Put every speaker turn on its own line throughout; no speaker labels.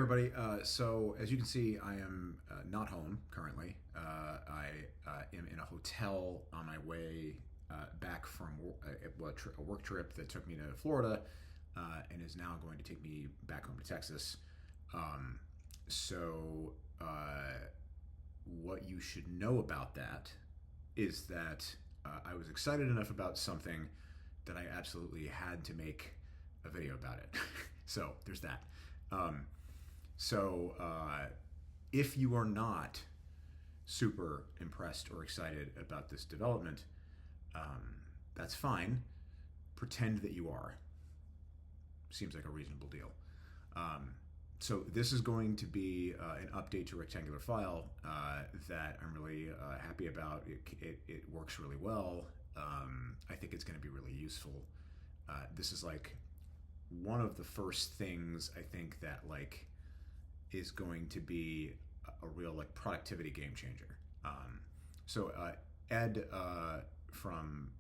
everybody. So as you can see, I am not home currently. I am in a hotel on my way back from a work trip that took me to Florida and is now going to take me back home to Texas. Um, so what you should know about that is that I was excited enough about something that I absolutely had to make a video about it. So there's that. Um, so if you are not super impressed or excited about this development, that's fine. Pretend that you are. Seems like a reasonable deal. So this is going to be an update to RectangularFile that I'm really happy about. It works really well. I think it's going to be really useful. This is like one of the first things I think that like is going to be a real like productivity game changer. So Ed from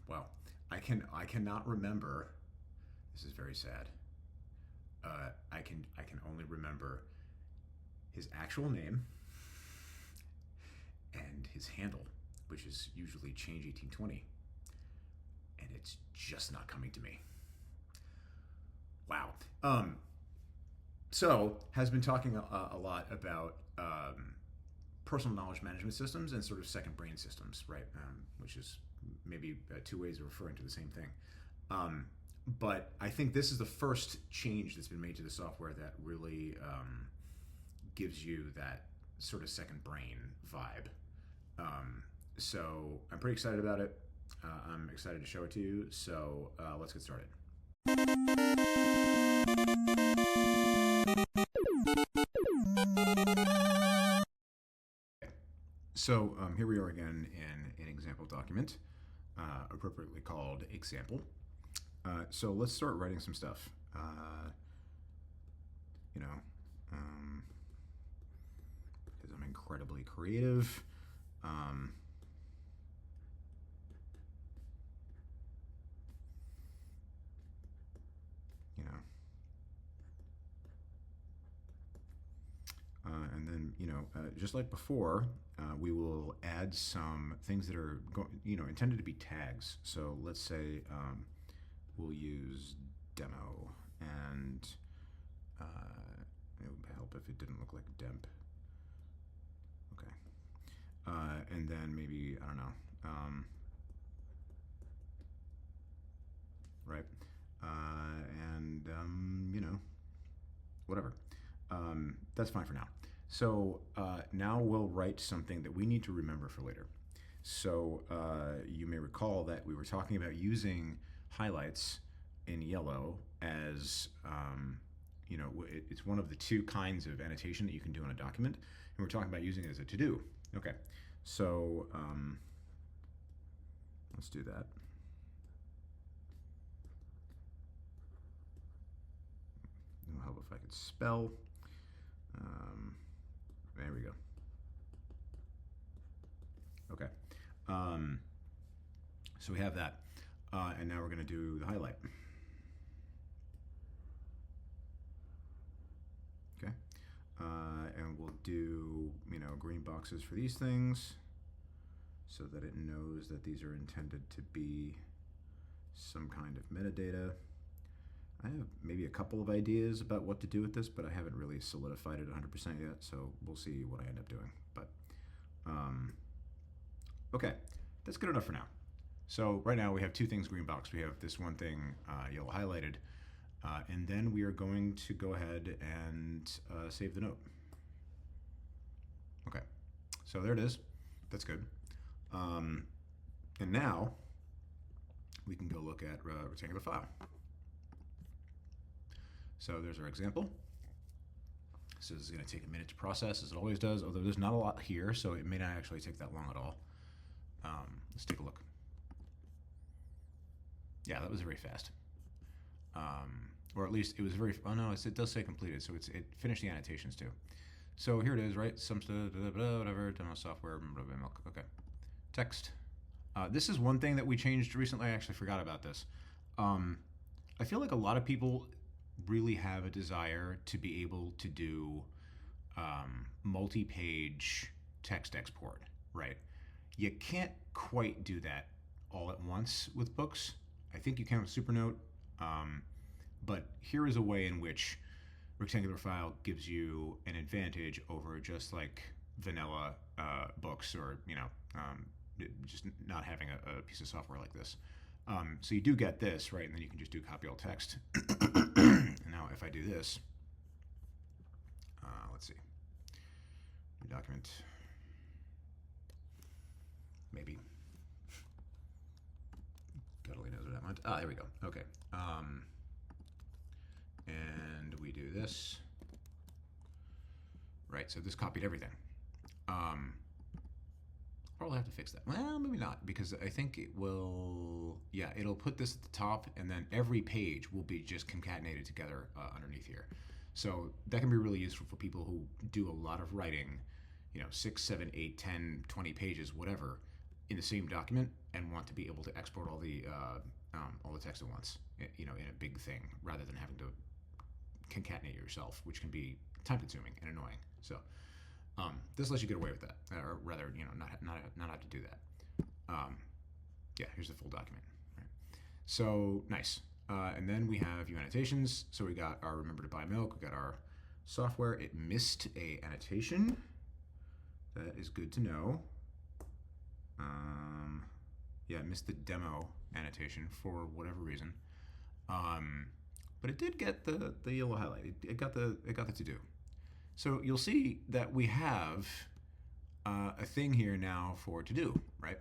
well, I cannot remember. This is very sad. I can only remember his actual name and his handle, which is usually change 1820, and it's just not coming to me. Wow. So has been talking a lot about personal knowledge management systems and sort of second brain systems, right? Which is maybe two ways of referring to the same thing. But I think this is the first change that's been made to the software that really gives you that sort of second brain vibe. So I'm pretty excited about it. I'm excited to show it to you. So let's get started. So here we are again in an example document, appropriately called example. So let's start writing some stuff. Because I'm incredibly creative. And then, just like before, we will add some things that are, intended to be tags. So let's say we'll use demo, and it would help if it didn't look like demp. Okay. And then maybe, I don't know, right? Whatever. That's fine for now. So now we'll write something that we need to remember for later. So you may recall that we were talking about using highlights in yellow as, it's one of the two kinds of annotation that you can do in a document. And we're talking about using it as a to-do. Okay, so let's do that. It'll help if I could spell. There we go. Okay. So we have that. And now we're going to do the highlight. Okay. And we'll do, green boxes for these things so that it knows that these are intended to be some kind of metadata. I have maybe a couple of ideas about what to do with this, but I haven't really solidified it 100% yet, so we'll see what I end up doing. But okay, that's good enough for now. So right now we have two things green box. We have this one thing yellow highlighted, and then we are going to go ahead and save the note. Okay, so there it is. That's good. And now we can go look at RectangularFile. So there's our example. So this is going to take a minute to process, as it always does, although there's not a lot here, so it may not actually take that long at all. Let's take a look. Yeah, that was very fast. Or at least it was very, oh no, it does say completed, so it finished the annotations too. So here it is, right? Some stuff, whatever, demo software, okay. Text. This is one thing that we changed recently. I actually forgot about this. I feel like a lot of people really have a desire to be able to do multi-page text export, right? You can't quite do that all at once with books. I think you can with Supernote, but here is a way in which RectangularFile gives you an advantage over just like vanilla books, or just not having a piece of software like this. So you do get this, right? And then you can just do copy all text. And now if I do this, let's see, new document, maybe. God only knows what that meant. There we go. Okay. And we do this. Right, so this copied everything. I'll have to fix that. Well, maybe not, because I think it will, yeah, it'll put this at the top, and then every page will be just concatenated together underneath here. So that can be really useful for people who do a lot of writing, 6, 7, 8, 10, 20 pages, whatever, in the same document, and want to be able to export all the text at once, in a big thing, rather than having to concatenate yourself, which can be time-consuming and annoying. So this lets you get away with that, or rather, not have to do that. Yeah, here's the full document. Right. So nice. And then we have view annotations. So we got our remember to buy milk. We got our software. It missed a annotation. That is good to know. Yeah, it missed the demo annotation for whatever reason. But it did get the yellow highlight. It got the to do. So you'll see that we have a thing here now for to do, right?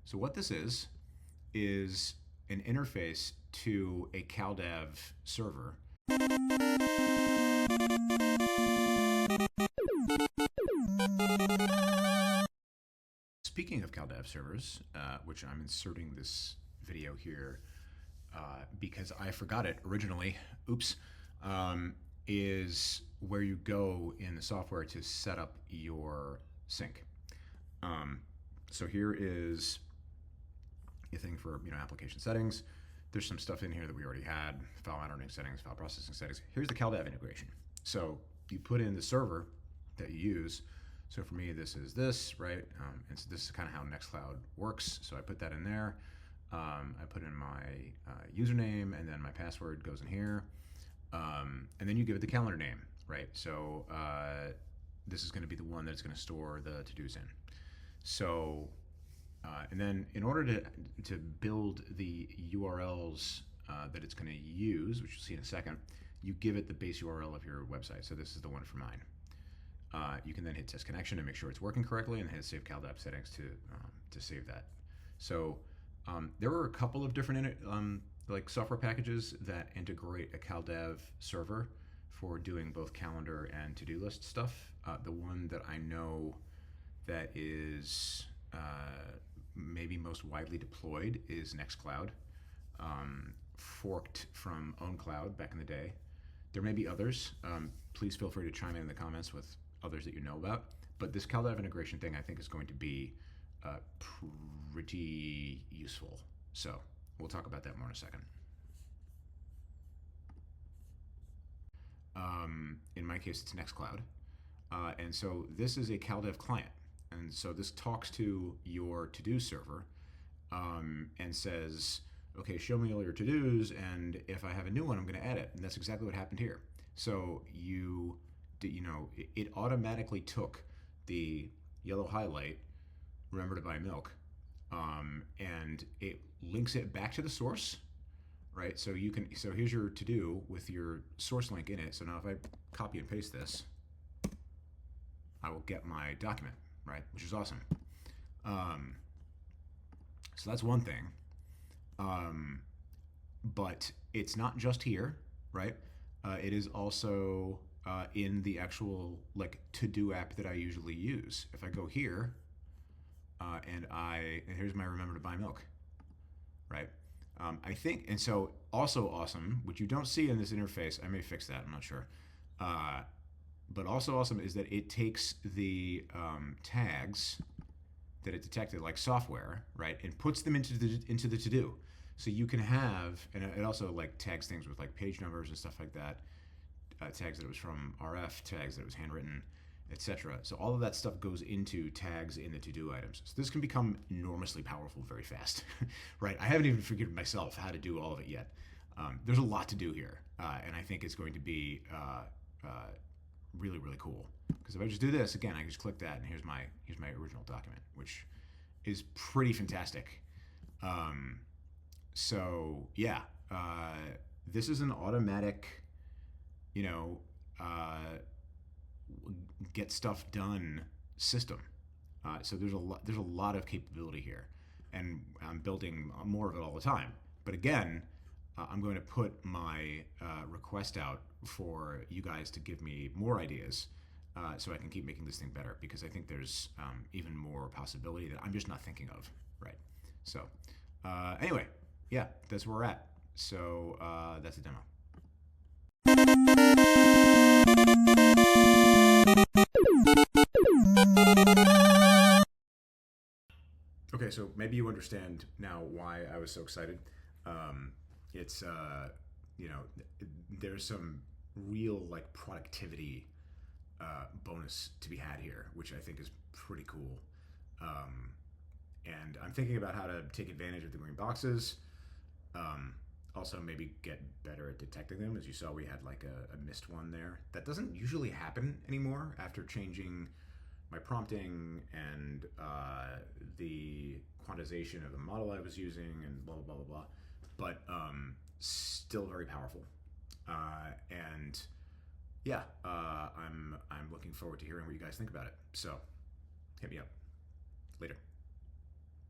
So what this is an interface to a CalDAV server. Speaking of CalDAV servers, which I'm inserting this video here because I forgot it originally, oops, is where you go in the software to set up your sync. So here is a thing for application settings. There's some stuff in here that we already had, file monitoring settings, file processing settings. Here's the CalDAV integration. So you put in the server that you use. So for me, this is this, right? And so this is kind of how Nextcloud works. So I put that in there. I put in my username, and then my password goes in here. And then you give it the calendar name, right? So this is going to be the one that's going to store the to-dos in. So, and then in order to build the URLs that it's going to use, which you'll see in a second, you give it the base URL of your website. So this is the one for mine. You can then hit test connection to make sure it's working correctly, and hit save CalDAV settings to save that. So there were a couple of different like software packages that integrate a CalDAV server for doing both calendar and to-do list stuff. The one that I know that is maybe most widely deployed is Nextcloud, forked from OwnCloud back in the day. There may be others. Please feel free to chime in the comments with others that you know about. But this CalDAV integration thing I think is going to be pretty useful. So we'll talk about that more in a second. In my case, it's Nextcloud. And so this is a CalDAV client. And so this talks to your to-do server and says, okay, show me all your to-dos, and if I have a new one, I'm going to add it. And that's exactly what happened here. So it automatically took the yellow highlight, remember to buy milk, and it links it back to the source, right? So here's your to-do with your source link in it. So now if I copy and paste this, I will get my document, right? Which is awesome. So that's one thing. But it's not just here, right? It is also in the actual like to-do app that I usually use. If I go here, and here's my remember to buy milk, right? I think, and so also awesome, which you don't see in this interface, I may fix that, I'm not sure. But also awesome is that it takes the tags that it detected, like software, right, and puts them into the to-do. So you can have, and it also like tags things with like page numbers and stuff like that, tags that it was from RF, tags that it was handwritten, etc. So all of that stuff goes into tags in the to-do items. So this can become enormously powerful very fast, right? I haven't even figured myself how to do all of it yet. There's a lot to do here, and I think it's going to be really, really cool. Because if I just do this again, I can just click that, and here's my original document, which is pretty fantastic. So yeah, this is an automatic, you know, get stuff done system. So there's a lot of capability here, and I'm building more of it all the time. But again, I'm going to put my request out for you guys to give me more ideas, so I can keep making this thing better, because I think there's even more possibility that I'm just not thinking of. Right. So anyway, yeah, that's where we're at. So that's a demo. Okay, so maybe you understand now why I was so excited. It's you know, there's some real like productivity bonus to be had here, which I think is pretty cool. Um, and I'm thinking about how to take advantage of the green boxes. Also, maybe get better at detecting them. As you saw, we had like a missed one there. That doesn't usually happen anymore after changing my prompting and the quantization of the model I was using and blah, blah, blah, blah, blah. But still very powerful. And yeah, I'm looking forward to hearing what you guys think about it. So hit me up later.